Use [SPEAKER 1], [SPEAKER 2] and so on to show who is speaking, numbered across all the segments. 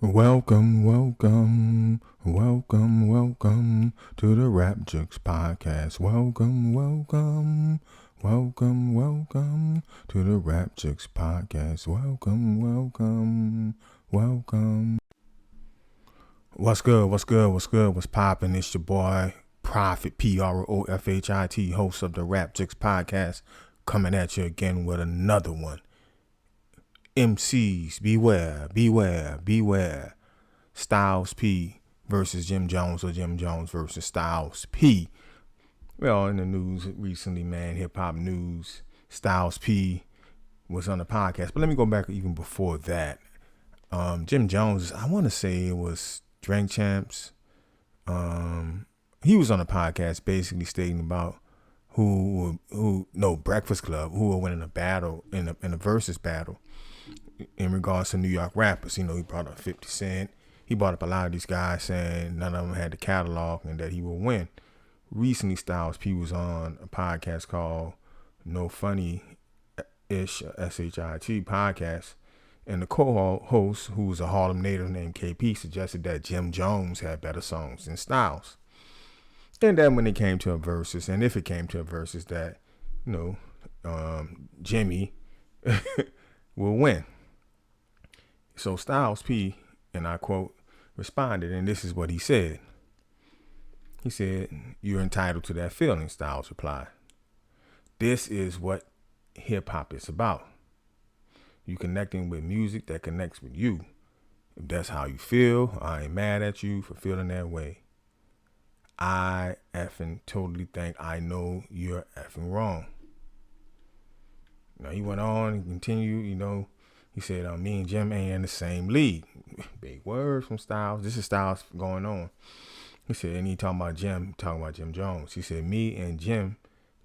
[SPEAKER 1] Welcome to the Rap Jux podcast. Welcome to the Rap Jux podcast. Welcome. What's good? What's poppin'? It's your boy Prophet Profit, host of the Rap Jux podcast, coming at you again with another one. MCs, beware. Styles P versus Jim Jones, or Jim Jones versus Styles P. Well, in the news recently, man, hip hop news, Styles P was on the podcast. But let me go back even before that. Jim Jones, I want to say it was Drink Champs. He was on the podcast basically stating about Breakfast Club, who will win in a battle, in a versus battle in regards to New York rappers. He brought up 50 Cent. He brought up a lot of these guys saying none of them had the catalog and that he will win. Recently, Styles P was on a podcast called No Funny Ish, SHIT podcast. And the co-host, who was a Harlem native named KP, suggested that Jim Jones had better songs than Styles. And then when it came to a versus, and if it came to a versus, that, Jimmy will win. So Styles P, and I quote, responded, and this is what he said. He said, "You're entitled to that feeling," Styles replied. "This is what hip-hop is about. You connecting with music that connects with you. If that's how you feel, I ain't mad at you for feeling that way. I effing totally think I know you're effing wrong." Now he went on and continued, he said, "Me and Jim ain't in the same league." Big words from Styles. This is Styles going on. He said, and he talking about Jim Jones. He said, "Me and Jim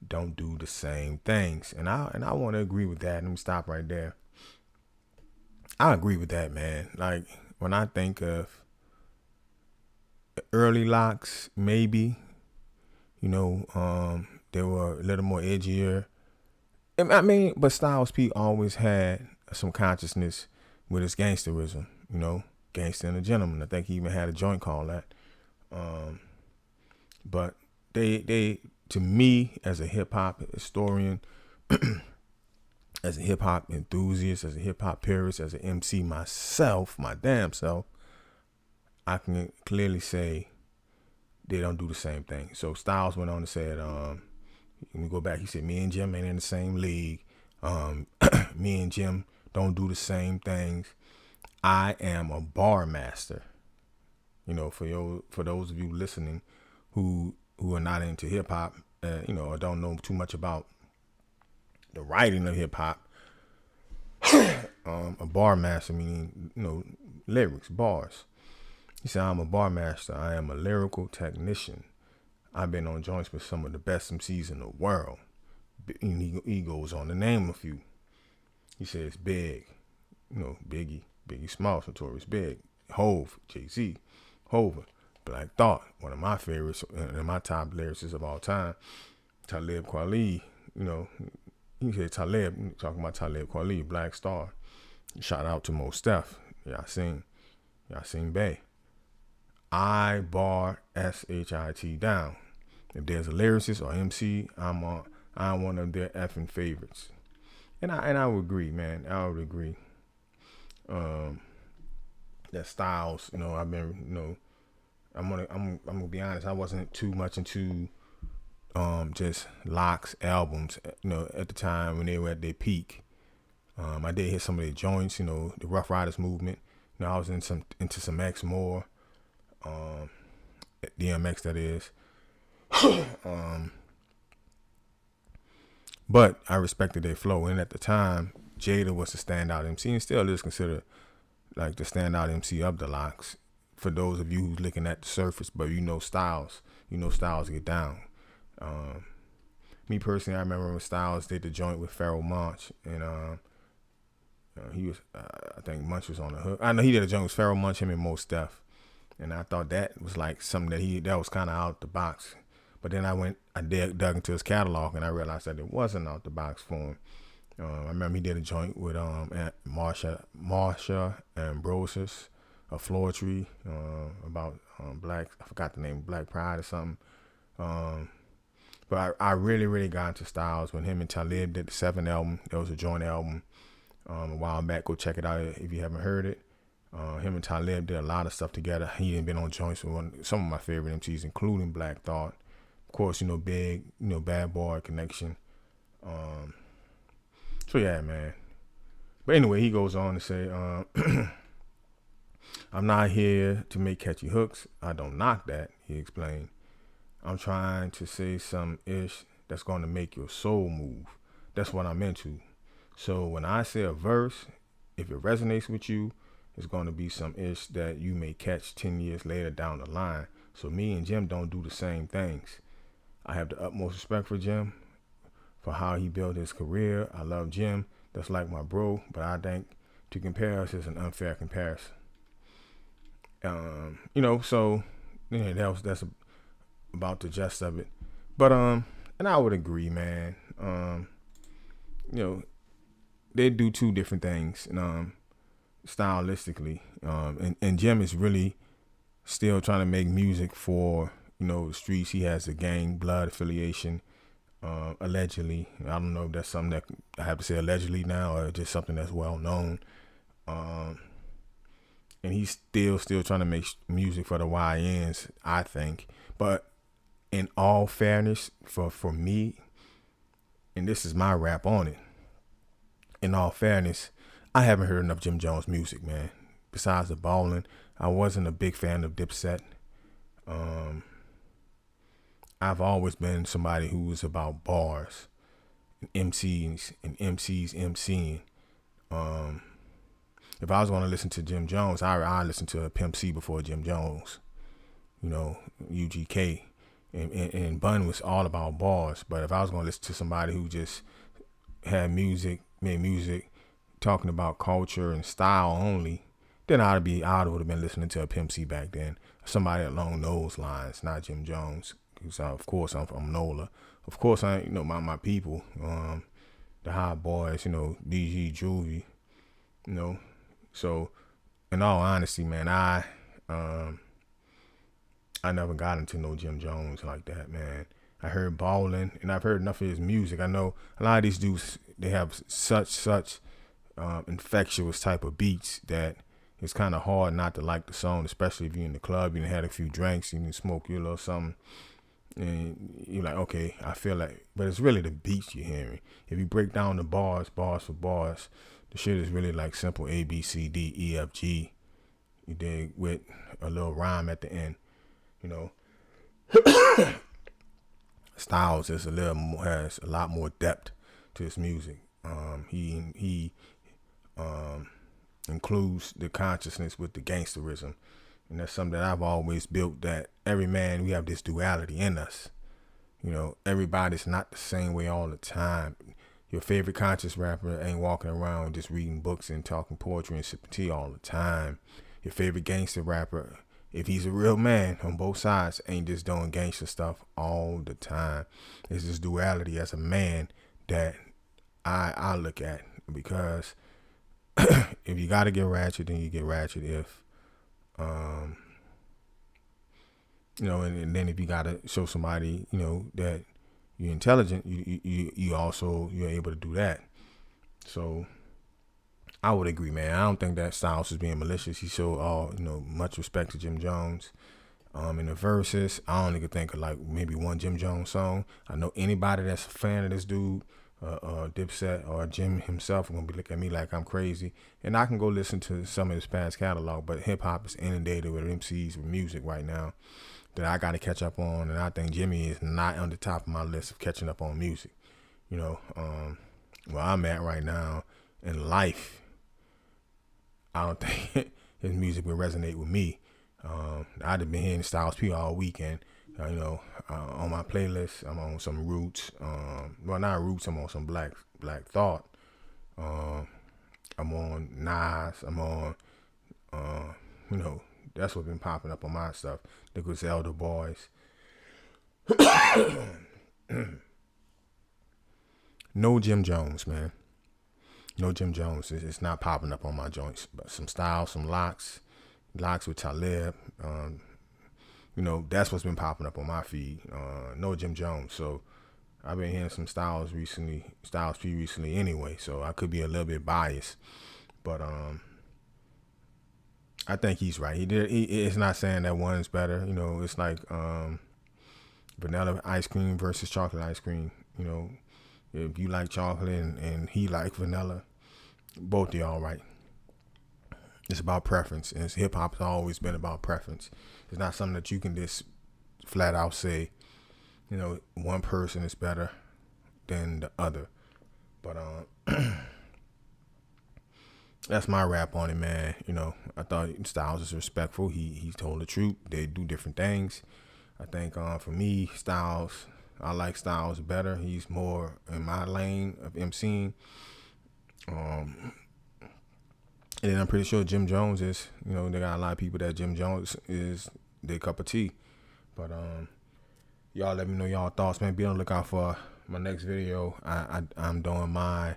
[SPEAKER 1] don't do the same things." And I want to agree with that. Let me stop right there. I agree with that, man. Like, when I think of early locks, maybe, they were a little more edgier. But Styles P always had some consciousness with his gangsterism, Gangster and a Gentleman. I think he even had a joint called that. But they to me, as a hip hop historian, as a hip hop enthusiast, as a hip hop purist, as an MC myself, my damn self, I can clearly say they don't do the same thing. So Styles went on and said, let me go back. He said, "Me and Jim ain't in the same league. Me and Jim don't do the same things. I am a bar master." For those of you listening who are not into hip hop, or don't know too much about the writing of hip hop, a bar master meaning, lyrics, bars. He said, "I'm a bar master. I am a lyrical technician. I've been on joints with some of the best MCs in the world." And he goes on to name a few. He says Big, Biggie Smalls, Notorious Big, Hove, Jay-Z, Hova, Black Thought, one of my favorites and my top lyricists of all time, Talib Kweli, he said Talib, talking about Talib Kweli, Black Star. Shout out to Mos Def, Yasin Bey. I bar SHIT down. If there's a lyricist or MC, I'm one of their effing favorites. And I would agree, man. I would agree. That Styles, I've been, I'm gonna be honest, I wasn't too much into just Locks albums, at the time when they were at their peak. I did hit some of their joints, the Rough Riders movement. I was into some X more, DMX that is. But I respected their flow, and at the time, Jada was the standout MC, and still is considered like the standout MC of the Locks. For those of you who's looking at the surface, but Styles, Styles get down. Me personally, I remember when Styles did the joint with Pharoah Monch, and he was, I think Munch was on the hook. I know he did a joint with Pharoah Monch, him and Mos Def, and I thought that was like something that was kind of out the box. But then I dug into his catalog, and I realized that it wasn't out the box for him. I remember he did a joint with Marsha Ambrosius, a floetry about black. I forgot the name, Black Pride or something. But I really, really got into Styles when him and Talib did the 7th album. It was a joint album a while back. Go check it out if you haven't heard it. Him and Talib did a lot of stuff together. He had been on joints with some of my favorite MCs, including Black Thought. Of course, Big, Bad Boy Connection. So yeah, man. But anyway, he goes on to say, I'm not here to make catchy hooks. I don't knock that, he explained. I'm trying to say some ish that's going to make your soul move. That's what I'm into. So when I say a verse, if it resonates with you, it's going to be some ish that you may catch 10 years later down the line. So me and Jim don't do the same things. I have the utmost respect for Jim, for how he built his career. I love Jim. That's like my bro. But I think to compare us is an unfair comparison. So that's about the gist of it. But and I would agree, man. They do two different things, stylistically. And Jim is really still trying to make music for the streets. He has a gang blood affiliation, allegedly. I don't know if that's something that I have to say allegedly now, or just something that's well known. And he's still trying to make music for the YNs, I think. But in all fairness, for me, and this is my rap on it, in all fairness, I haven't heard enough Jim Jones music, man. Besides the ballin', I wasn't a big fan of Dipset. I've always been somebody who was about bars, and MCs MCing. If I was going to listen to Jim Jones, I listen to a Pimp C before Jim Jones. UGK. And Bun was all about bars. But if I was going to listen to somebody who just made music, talking about culture and style only, then I would have been listening to a Pimp C back then. Somebody along those lines, not Jim Jones. Because of course I'm from NOLA. Of course my people, the Hot Boys, DG Juvie, So in all honesty, man, I never got into no Jim Jones like that, man. I heard Ballin', and I've heard enough of his music. I know a lot of these dudes, they have such infectious type of beats that it's kind of hard not to like the song, especially if you're in the club, you had a few drinks, you can smoke your little something, and you're like, okay, I feel like, but it's really the beats you're hearing. If you break down the bars for bars, the shit is really like simple A, B, C, D, E, F, G, you dig, with a little rhyme at the end, Styles has a lot more depth to his music. He includes the consciousness with the gangsterism, and that's something that I've always built. That every man, we have this duality in us. Everybody's not the same way all the time. Your favorite conscious rapper ain't walking around just reading books and talking poetry and sipping tea all the time. Your favorite gangster rapper, if he's a real man on both sides, ain't just doing gangster stuff all the time. It's this duality as a man that I look at, because if you gotta get ratchet, then you get ratchet. If and then if you gotta show somebody that you're intelligent, you're able to do that. So I would agree, man. I don't think that Styles is being malicious. He showed much respect to Jim Jones. In the verses, I only could think of like maybe one Jim Jones song. I know anybody that's a fan of this dude, Dipset or Jim himself, are gonna be looking at me like I'm crazy. And I can go listen to some of his past catalog, but hip hop is inundated with MCs with music right now that I got to catch up on, and I think Jimmy is not on the top of my list of catching up on music. Where I'm at right now in life, I don't think his music would resonate with me. I'd have been hearing Styles P all weekend. On my playlist, I'm on some Roots. Not Roots. I'm on some Black Thought. I'm on Nas. I'm on, that's what's been popping up on my stuff. The Griselda Boys. No Jim Jones, man. No Jim Jones. It's not popping up on my joints. But some Styles, some Locks, Locks with Talib. You know, that's what's been popping up on my feed. No Jim Jones. So I've been hearing some Styles P recently anyway. So I could be a little bit biased, but I think he's right. It's not saying that one's better. You know, it's like vanilla ice cream versus chocolate ice cream. You know, if you like chocolate and he like vanilla, both of y'all right. It's about preference, and hip hop has always been about preference. It's not something that you can just flat out say, you know, one person is better than the other. But that's my rap on it, man. You know, I thought Styles is respectful. He told the truth. They do different things. I think for me, Styles, I like Styles better. He's more in my lane of MCing. And then I'm pretty sure Jim Jones is. You know, they got a lot of people that Jim Jones is their cup of tea. But y'all let me know y'all thoughts, man. Be on the lookout for my next video. I'm doing my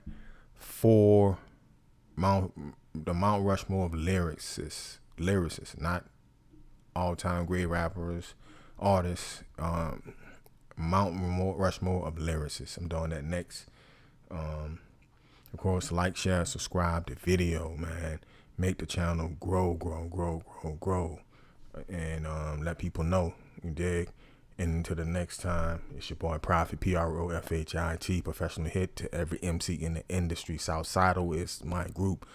[SPEAKER 1] the Mount Rushmore of lyricists, not all-time great rappers, artists. Mount Rushmore of lyricists. I'm doing that next. Of course, like, share, subscribe to the video, man. Make the channel grow, and let people know. You dig? And until the next time, it's your boy Profit, PROFHIT, professional hit to every MC in the industry. Southsidal is my group,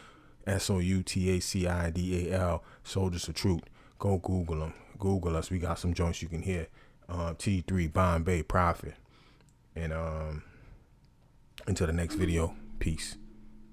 [SPEAKER 1] SOUTACIDAL, Soldiers of Truth. Go Google them. Google us. We got some joints you can hear. T3, Bombay, Profit. And until the next video, peace.